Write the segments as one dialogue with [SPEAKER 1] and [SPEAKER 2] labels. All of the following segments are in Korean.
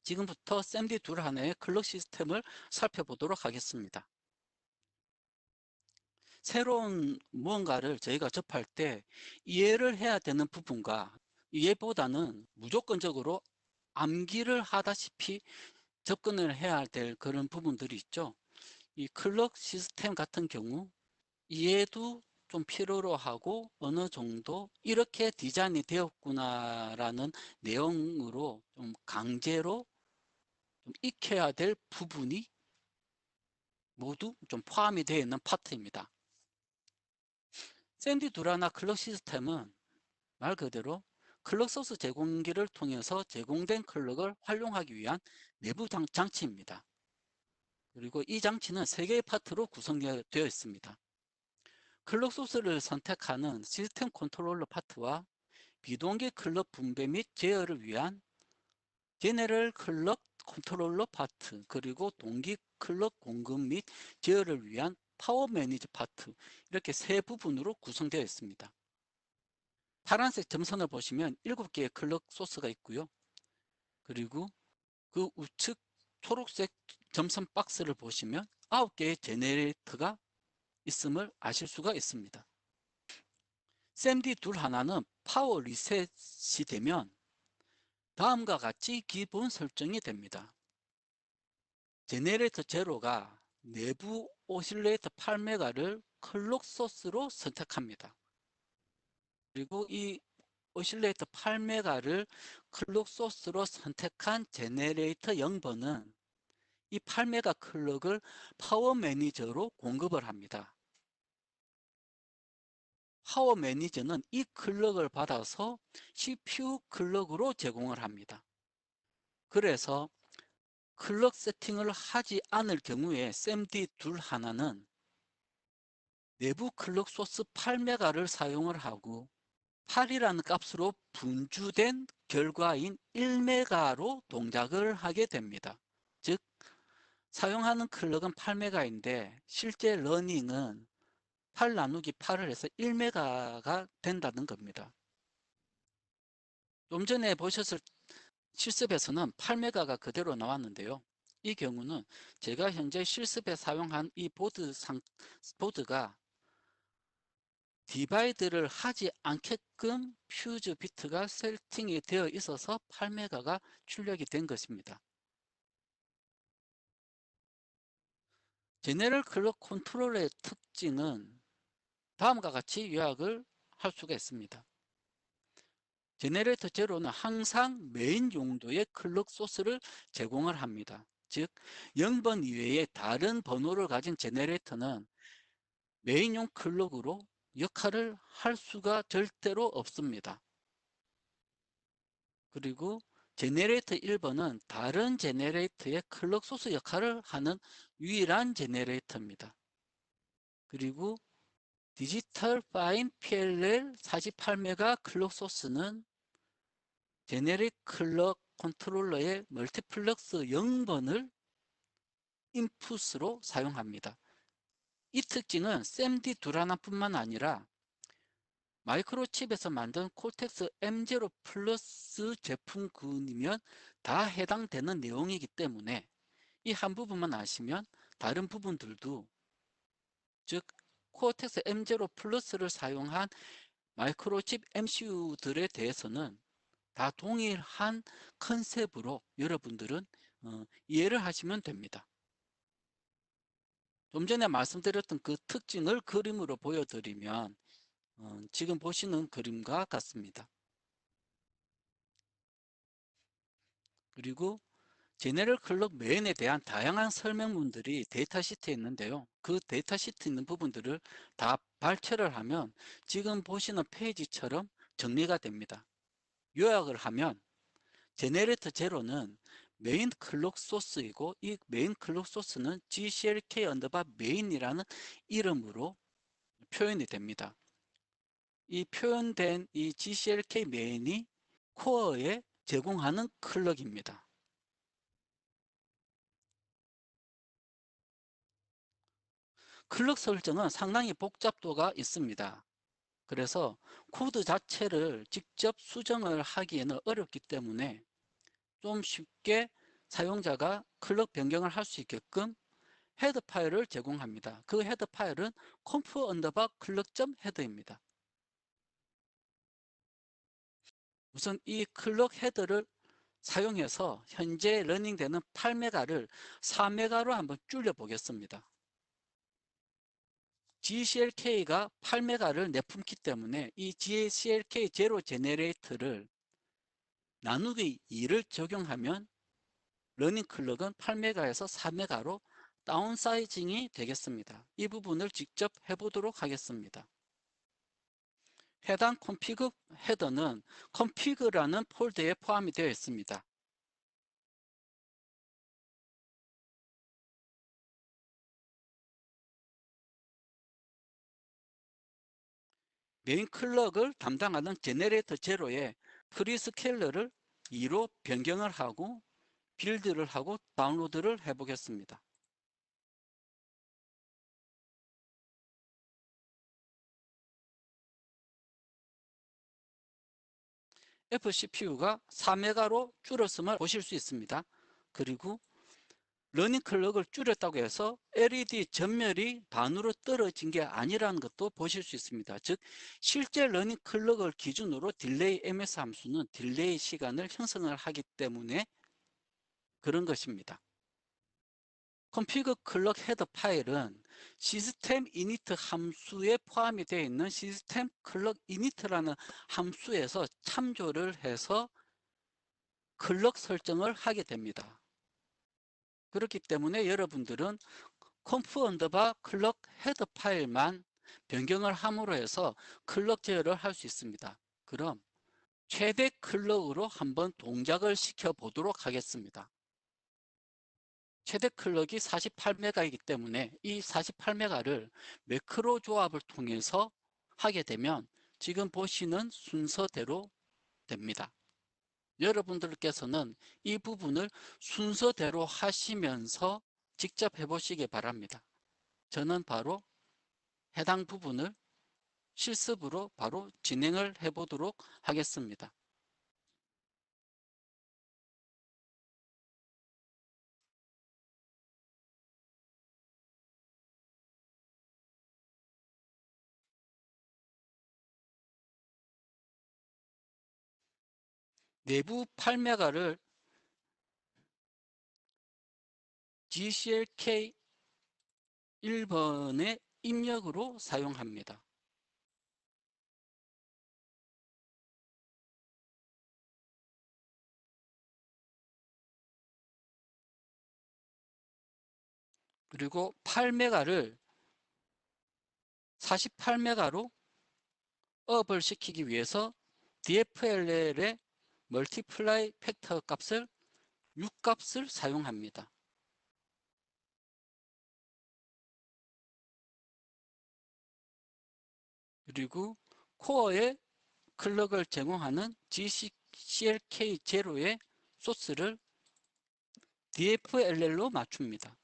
[SPEAKER 1] 지금부터 샘디 둘 하나의 클럭 시스템을 살펴보도록 하겠습니다. 새로운 무언가를 저희가 접할 때 이해를 해야 되는 부분과 이해보다는 무조건적으로 암기를 하다시피 접근을 해야 될 그런 부분들이 있죠. 이 클럭 시스템 같은 경우 이해도 좀 필요로 하고 어느 정도 이렇게 디자인이 되었구나라는 내용으로 좀 강제로 좀 익혀야 될 부분이 모두 좀 포함이 되어 있는 파트입니다. 샌디 두라나 클럭 시스템은 말 그대로 클럭 소스 제공기를 통해서 제공된 클럭을 활용하기 위한 내부 장치입니다. 그리고 이 장치는 3개의 파트로 구성되어 있습니다. 클럭 소스를 선택하는 시스템 컨트롤러 파트와 비동기 클럭 분배 및 제어를 위한 제네럴 클럭 컨트롤러 파트, 그리고 동기 클럭 공급 및 제어를 위한 파워 매니저 파트, 이렇게 세 부분으로 구성되어 있습니다. 파란색 점선을 보시면 7개의 클럭 소스가 있고요. 그리고 그 우측 초록색 점선 박스를 보시면 9개의 제네레이터가 있음을 아실 수가 있습니다. 샘디 둘 하나는 파워 리셋이 되면 다음과 같이 기본 설정이 됩니다. 제네레이터 제로가 내부 오실레이터 8메가를 클럭 소스로 선택합니다. 그리고 이 오실레이터 8메가를 클럭 소스로 선택한 제네레이터 0번은 이 8메가 클럭을 파워 매니저로 공급을 합니다. 파워 매니저는 이 클럭을 받아서 CPU 클럭으로 제공을 합니다. 그래서 클럭 세팅을 하지 않을 경우에 샘디 둘 하나는 내부 클럭 소스 8메가를 사용을 하고 8이라는 값으로 분주된 결과인 1메가로 동작을 하게 됩니다. 즉 사용하는 클럭은 8메가인데 실제 러닝은 8 나누기 8을 해서 1메가가 된다는 겁니다. 좀 전에 보셨을 실습에서는 8메가가 그대로 나왔는데요. 이 경우는 제가 현재 실습에 사용한 이 보드가 디바이드를 하지 않게끔 퓨즈 비트가 세팅이 되어 있어서 8메가가 출력이 된 것입니다. 제네럴 클럭 컨트롤러의 특징은 다음과 같이 요약을 할 수가 있습니다. 제네레이터 제로는 항상 메인 용도의 클럭 소스를 제공을 합니다. 즉 0번 이외에 다른 번호를 가진 제네레이터는 메인용 클럭으로 역할을 할 수가 절대로 없습니다. 그리고 제네레이터 1번은 다른 제네레이터의 클럭 소스 역할을 하는 유일한 제네레이터입니다. 그리고 디지털 파인 PLL 48메가 클럭 소스는 제네릭 클럭 컨트롤러의 멀티플럭스 0번을 인풋으로 사용합니다. 이 특징은 샘디 둘 하나뿐만 아니라 마이크로칩에서 만든 콜텍스 M0 플러스 제품군이면 다 해당되는 내용이기 때문에 이 한 부분만 아시면 다른 부분들도, 즉 코어텍스 M0 플러스를 사용한 마이크로칩 MCU들에 대해서는 다 동일한 컨셉으로 여러분들은 이해를 하시면 됩니다. 좀 전에 말씀드렸던 그 특징을 그림으로 보여드리면 지금 보시는 그림과 같습니다. 그리고 제네럴 클럭 메인에 대한 다양한 설명문들이 데이터 시트에 있는데요. 그 데이터 시트 있는 부분들을 다 발췌를 하면 지금 보시는 페이지처럼 정리가 됩니다. 요약을 하면 제네레이터 제로는 메인 클럭 소스이고 이 메인 클럭 소스는 GCLK 언더바 메인이라는 이름으로 표현이 됩니다. 이 표현된 이 GCLK 메인이 코어에 제공하는 클럭입니다. 클럭 설정은 상당히 복잡도가 있습니다. 그래서 코드 자체를 직접 수정을 하기에는 어렵기 때문에 좀 쉽게 사용자가 클럭 변경을 할 수 있게끔 헤더 파일을 제공합니다. 그 헤더 파일은 conf_클럭.헤더입니다. 우선 이 클럭 헤더를 사용해서 현재 러닝되는 8메가를 4메가로 한번 줄여 보겠습니다. GCLK가 8메가를 내품기 때문에 이 GCLK 제로 제너레이터를 나누기 2를 적용하면 러닝 클럭은 8메가에서 4메가로 다운사이징이 되겠습니다. 이 부분을 직접 해보도록 하겠습니다. 해당 콘피그 헤더는 콘피그라는 폴더에 포함이 되어 있습니다. 메인 클럭을 담당하는 제네레이터 제로에 프리스케일러를 2로 변경을 하고 빌드를 하고 다운로드를 해 보겠습니다. FCPU가 4메가로 줄었음을 보실 수 있습니다. 그리고 러닝 클럭을 줄였다고 해서 LED 전멸이 반으로 떨어진 게 아니라는 것도 보실 수 있습니다. 즉 실제 러닝 클럭을 기준으로 딜레이 ms 함수는 딜레이 시간을 형성을 하기 때문에 그런 것입니다. 콘피그 클럭 헤더 파일은 시스템 이니트 함수에 포함이 되어 있는 시스템 클럭 이니트라는 함수에서 참조를 해서 클럭 설정을 하게 됩니다. 그렇기 때문에 여러분들은 conf_ 클럭 헤더 파일만 변경을 함으로 해서 클럭 제어를 할 수 있습니다. 그럼 최대 클럭으로 한번 동작을 시켜 보도록 하겠습니다. 최대 클럭이 48메가이기 때문에 이 48메가를 매크로 조합을 통해서 하게 되면 지금 보시는 순서대로 됩니다. 여러분들께서는 이 부분을 순서대로 하시면서 직접 해보시기 바랍니다. 저는 바로 해당 부분을 실습으로 바로 진행을 해보도록 하겠습니다. 내부 8메가를 GCLK 1번의 입력으로 사용합니다. 그리고 8메가를 48메가로 업을 시키기 위해서 DFLL의 멀티플라이 팩터 값을 6값을 사용합니다. 그리고 코어에 클럭을 제공하는 GCLK0의 소스를 DFLL로 맞춥니다.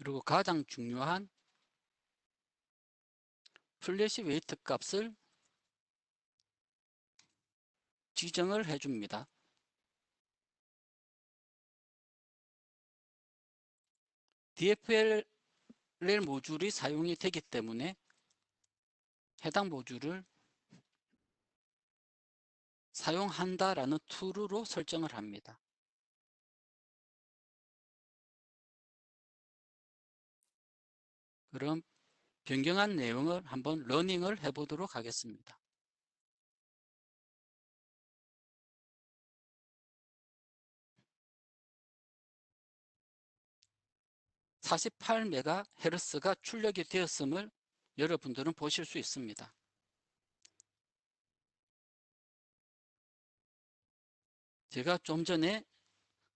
[SPEAKER 1] 그리고 가장 중요한 플래시 웨이트 값을 지정을 해줍니다. DFLL 모듈이 사용이 되기 때문에 해당 모듈을 사용한다라는 true로 설정을 합니다. 그럼 변경한 내용을 한번 러닝을 해보도록 하겠습니다. (48MHz가) 출력이 되었음을 여러분들은 보실 수 있습니다. 제가 좀 전에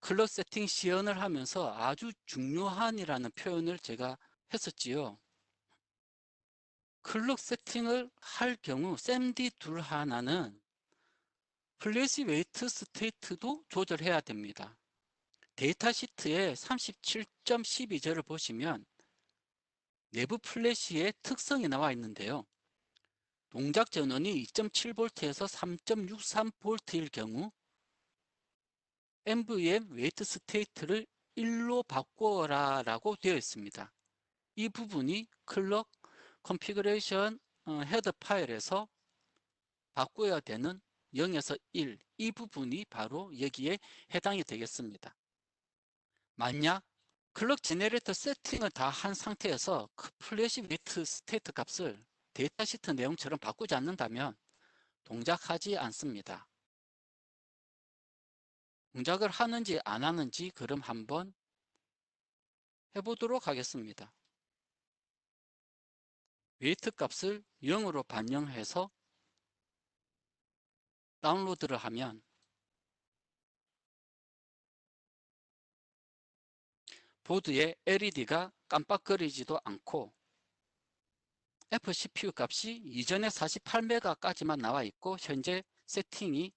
[SPEAKER 1] 클럭 세팅 시연을 하면서 아주 중요한이라는 표현을 제가 했었지요. 클럭 세팅을 할 경우 SAMD 둘 하나는 플래시 웨이트 스테이트도 조절해야 됩니다. 데이터 시트의 37.12절을 보시면 내부 플래시의 특성이 나와 있는데요. 동작 전원이 2.7V에서 3.63V일 경우 NVM 웨이트 스테이트를 1로 바꾸어라 라고 되어 있습니다. 이 부분이 클럭 컨피그레이션 헤더 파일에서 바꿔야 되는 0에서 1, 이 부분이 바로 여기에 해당이 되겠습니다. 만약 클럭 제네레이터 세팅을 다 한 상태에서 플래시 웨이트 스테이트 값을 데이터 시트 내용처럼 바꾸지 않는다면 동작하지 않습니다. 동작을 하는지 안 하는지 그럼 한번 해보도록 하겠습니다. 웨이트 값을 0으로 반영해서 다운로드를 하면 보드에 LED가 깜빡거리지도 않고 FCPU 값이 이전에 48메가까지만 나와 있고 현재 세팅이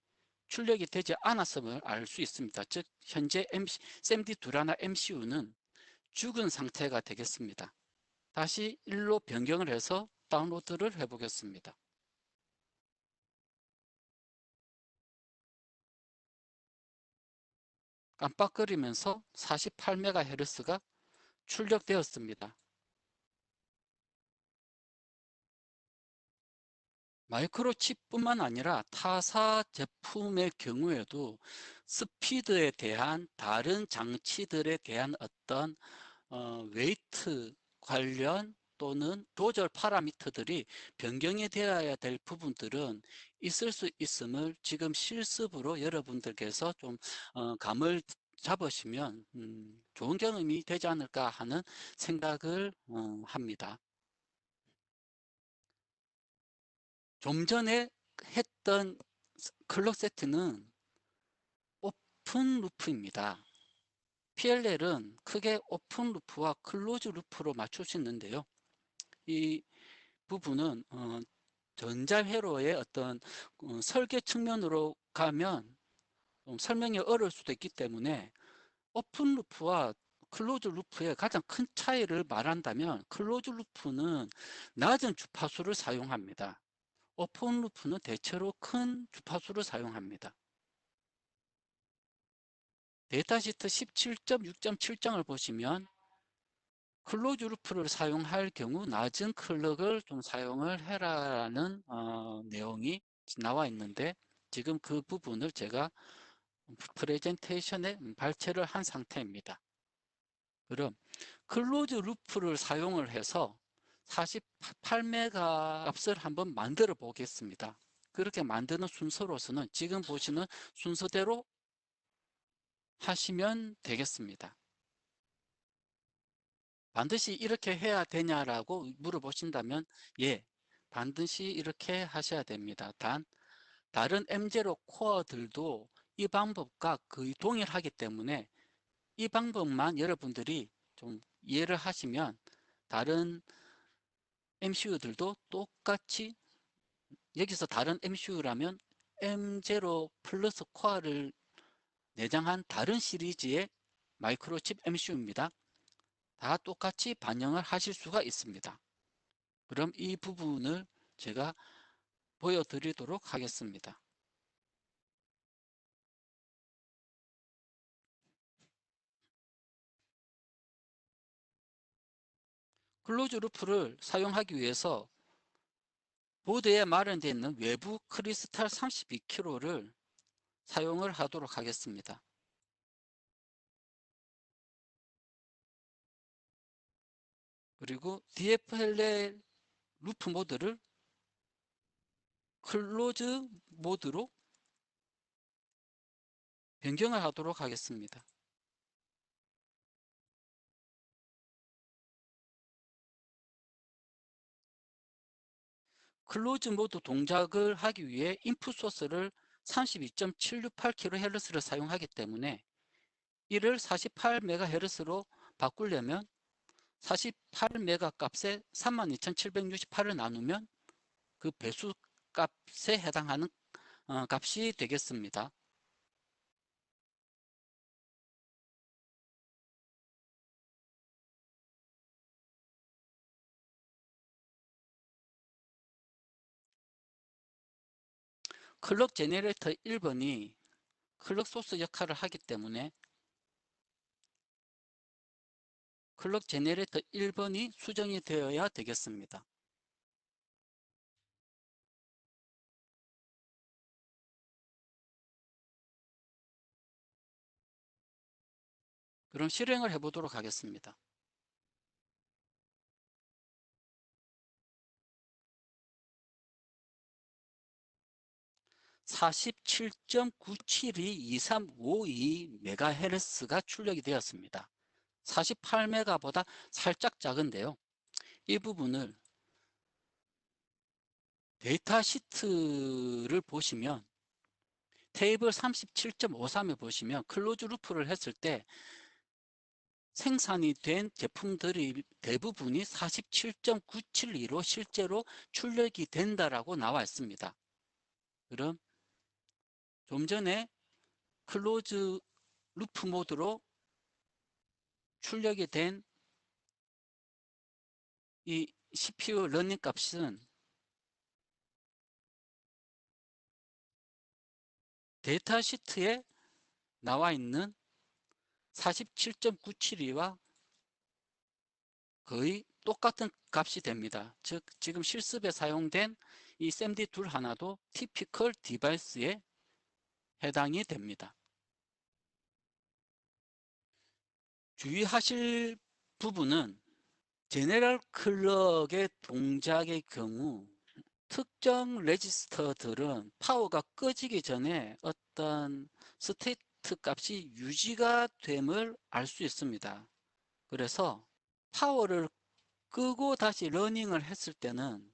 [SPEAKER 1] 출력이 되지 않았음을 알 수 있습니다. 즉 현재 SMD 두라나 MCU는 죽은 상태가 되겠습니다. 다시 1로 변경을 해서 다운로드를 해 보겠습니다. 깜빡거리면서 48MHz가 출력되었습니다. 마이크로칩뿐만 아니라 타사 제품의 경우에도 스피드에 대한 다른 장치들에 대한 어떤 웨이트 관련 또는 조절 파라미터들이 변경이 되어야 될 부분들은 있을 수 있음을 지금 실습으로 여러분들께서 좀 감을 잡으시면 좋은 경험이 되지 않을까 하는 생각을 합니다. 좀 전에 했던 클럭 세트는 오픈 루프입니다. PLL은 크게 오픈 루프와 클로즈 루프로 맞출 수 있는데요. 이 부분은 전자회로의 어떤 설계 측면으로 가면 설명이 어려울 수도 있기 때문에 오픈 루프와 클로즈 루프의 가장 큰 차이를 말한다면 클로즈 루프는 낮은 주파수를 사용합니다. 오픈 루프는 대체로 큰 주파수를 사용합니다. 데이터시트 17.6.7장을 보시면 클로즈 루프를 사용할 경우 낮은 클럭을 좀 사용을 해라라는 내용이 나와 있는데 지금 그 부분을 제가 프레젠테이션에 발췌를 한 상태입니다. 그럼 클로즈 루프를 사용을 해서 48메가 값을 한번 만들어 보겠습니다. 그렇게 만드는 순서로서는 지금 보시는 순서대로 하시면 되겠습니다. 반드시 이렇게 해야 되냐라고 물어보신다면 예, 반드시 이렇게 하셔야 됩니다. 단 다른 M0 코어들도 이 방법과 거의 동일하기 때문에 이 방법만 여러분들이 좀 이해를 하시면 다른 MCU들도 똑같이 여기서 다른 MCU라면 M0 플러스 코어를 내장한 다른 시리즈의 마이크로칩 MCU입니다. 다 똑같이 반영을 하실 수가 있습니다. 그럼 이 부분을 제가 보여드리도록 하겠습니다. 클로즈 루프를 사용하기 위해서 보드에 마련되어 있는 외부 크리스탈 32kg를 사용을 하도록 하겠습니다. 그리고 DFLL 루프 모드를 클로즈 모드로 변경을 하도록 하겠습니다. 클로즈 모드 동작을 하기 위해 인풋 소스를 32.768kHz를 사용하기 때문에 이를 48MHz로 바꾸려면 48메가 값에 32,768을 나누면 그 배수 값에 해당하는 값이 되겠습니다. 클럭 제네레이터 1번이 클럭 소스 역할을 하기 때문에 클럭 제네레이터 1번이 수정이 되어야 되겠습니다. 그럼 실행을 해보도록 하겠습니다. 47.9722352MHz가 출력이 되었습니다. 48메가보다 살짝 작은데요. 이 부분을 데이터 시트를 보시면 테이블 37.53에 보시면 클로즈 루프를 했을 때 생산이 된 제품들이 대부분이 47.972로 실제로 출력이 된다라고 나와 있습니다. 그럼 좀 전에 클로즈 루프 모드로 출력이 된 이 CPU 러닝 값은 데이터 시트에 나와 있는 47.972와 거의 똑같은 값이 됩니다. 즉 지금 실습에 사용된 이 SMD 둘 하나도 티피컬 디바이스에 해당이 됩니다. 주의하실 부분은 제네럴 클럭의 동작의 경우 특정 레지스터들은 파워가 꺼지기 전에 어떤 스테이트 값이 유지가 됨을 알 수 있습니다. 그래서 파워를 끄고 다시 러닝을 했을 때는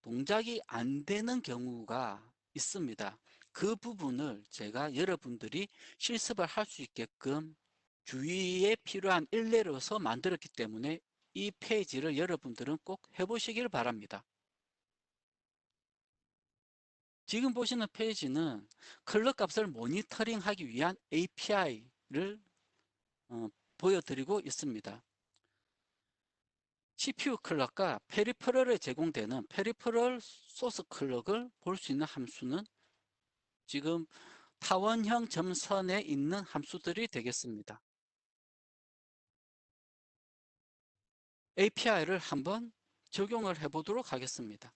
[SPEAKER 1] 동작이 안 되는 경우가 있습니다. 그 부분을 제가 여러분들이 실습을 할 수 있게끔 주의에 필요한 일례로서 만들었기 때문에 이 페이지를 여러분들은 꼭 해보시길 바랍니다. 지금 보시는 페이지는 클럭 값을 모니터링하기 위한 API를 보여드리고 있습니다. CPU 클럭과 페리퍼럴에 제공되는 페리퍼럴 소스 클럭을 볼 수 있는 함수는 지금 타원형 점선에 있는 함수들이 되겠습니다. API를 한번 적용을 해 보도록 하겠습니다.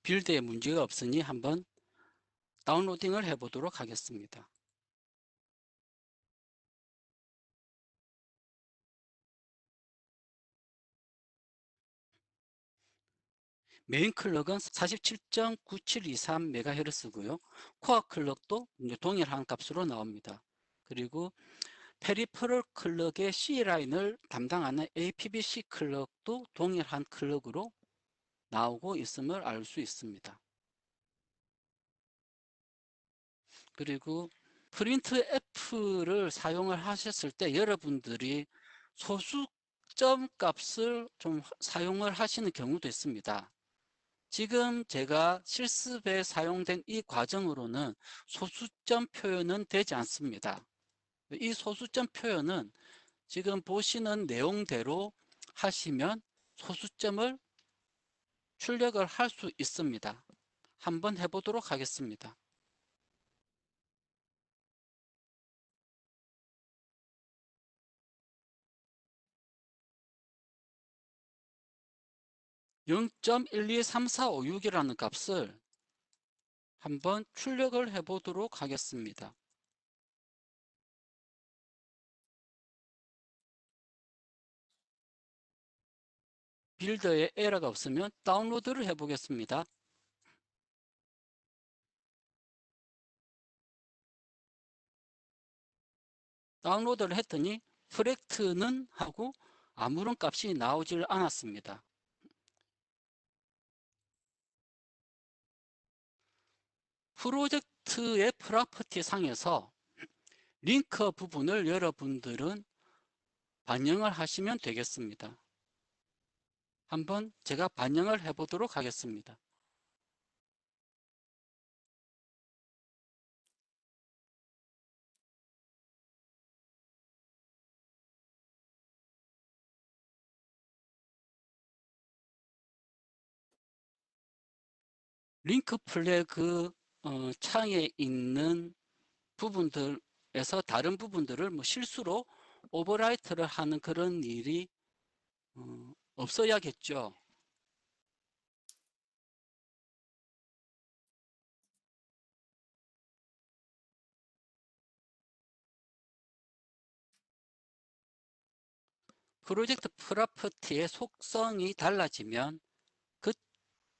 [SPEAKER 1] 빌드에 문제가 없으니 한번 다운로딩을 해 보도록 하겠습니다. 메인 클럭은 47.9723MHz고요. 코어 클럭도 동일한 값으로 나옵니다. 그리고 페리퍼럴 클럭의 C라인을 담당하는 APB-C 클럭도 동일한 클럭으로 나오고 있음을 알 수 있습니다. 그리고 프린트 F를 사용을 하셨을 때 여러분들이 소수점 값을 좀 사용을 하시는 경우도 있습니다. 지금 제가 실습에 사용된 이 과정으로는 소수점 표현은 되지 않습니다. 이 소수점 표현은 지금 보시는 내용대로 하시면 소수점을 출력을 할 수 있습니다. 한번 해보도록 하겠습니다. 0.123456이라는 값을 한번 출력을 해 보도록 하겠습니다. 빌더에 에러가 없으면 다운로드를 해 보겠습니다. 다운로드를 했더니 프렉트는 하고 아무런 값이 나오질 않았습니다. 프로젝트의 프로퍼티 상에서 링크 부분을 여러분들은 반영을 하시면 되겠습니다. 한번 제가 반영을 해 보도록 하겠습니다. 링크 플래그 창에 있는 부분들에서 다른 부분들을 뭐 실수로 오버라이트를 하는 그런 일이 없어야겠죠. 프로젝트 프로퍼티의 속성이 달라지면 그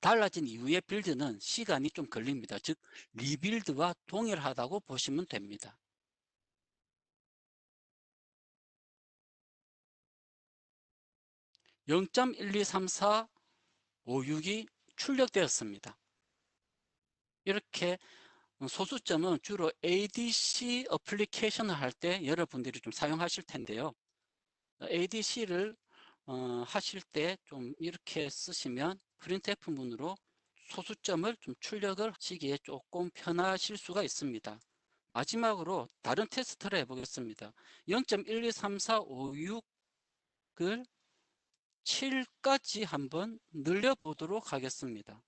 [SPEAKER 1] 달라진 이후의 빌드는 시간이 좀 걸립니다. 즉 리빌드와 동일하다고 보시면 됩니다. 0.123456이 출력되었습니다. 이렇게 소수점은 주로 ADC 어플리케이션을 할 때 여러분들이 좀 사용하실 텐데요. ADC를 하실 때 좀 이렇게 쓰시면 프린트F 문으로 소수점을 좀 출력을 하시기에 조금 편하실 수가 있습니다. 마지막으로 다른 테스트를 해보겠습니다. 0.123456을 7까지 한번 늘려보도록 하겠습니다.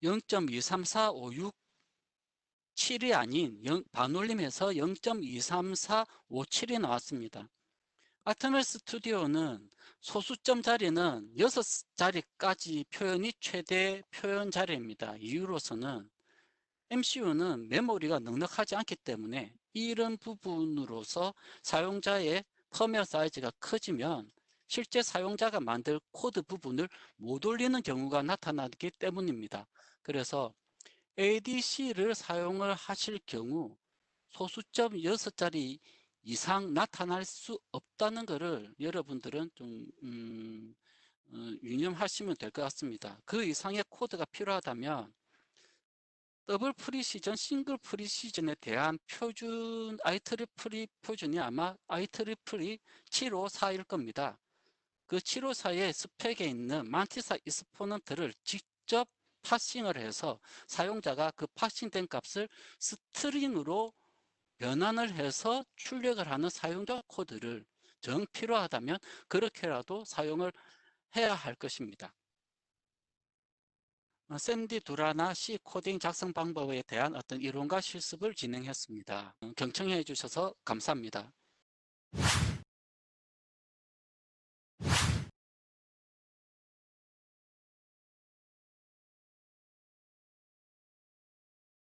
[SPEAKER 1] (0.23456) 7이 아닌 반올림해서 0.23457이 나왔습니다. 아트멜 스튜디오는 소수점 자리는 6자리까지 표현이 최대 표현 자리입니다. 이유로서는 MCU는 메모리가 넉넉하지 않기 때문에 이런 부분으로서 사용자의 펌웨어 사이즈가 커지면 실제 사용자가 만들 코드 부분을 못 올리는 경우가 나타나기 때문입니다. 그래서 ADC를 사용을 하실 경우 소수점 6자리 이상 나타날 수 없다는 것을 여러분들은 좀 유념하시면 될 것 같습니다. 그 이상의 코드가 필요하다면 더블 프리시전, 싱글 프리시전에 대한 표준 IEEE 표준이 아마 IEEE 754일 겁니다. 그 754의 스펙에 있는 만티사 이스포넌트를 직접 파싱을 해서 사용자가 그 파싱된 값을 스트링으로 변환을 해서 출력을 하는 사용자 코드를 정 필요하다면 그렇게라도 사용을 해야 할 것입니다. 샌디 두라나 C 코딩 작성 방법에 대한 어떤 이론과 실습을 진행했습니다. 경청해 주셔서 감사합니다.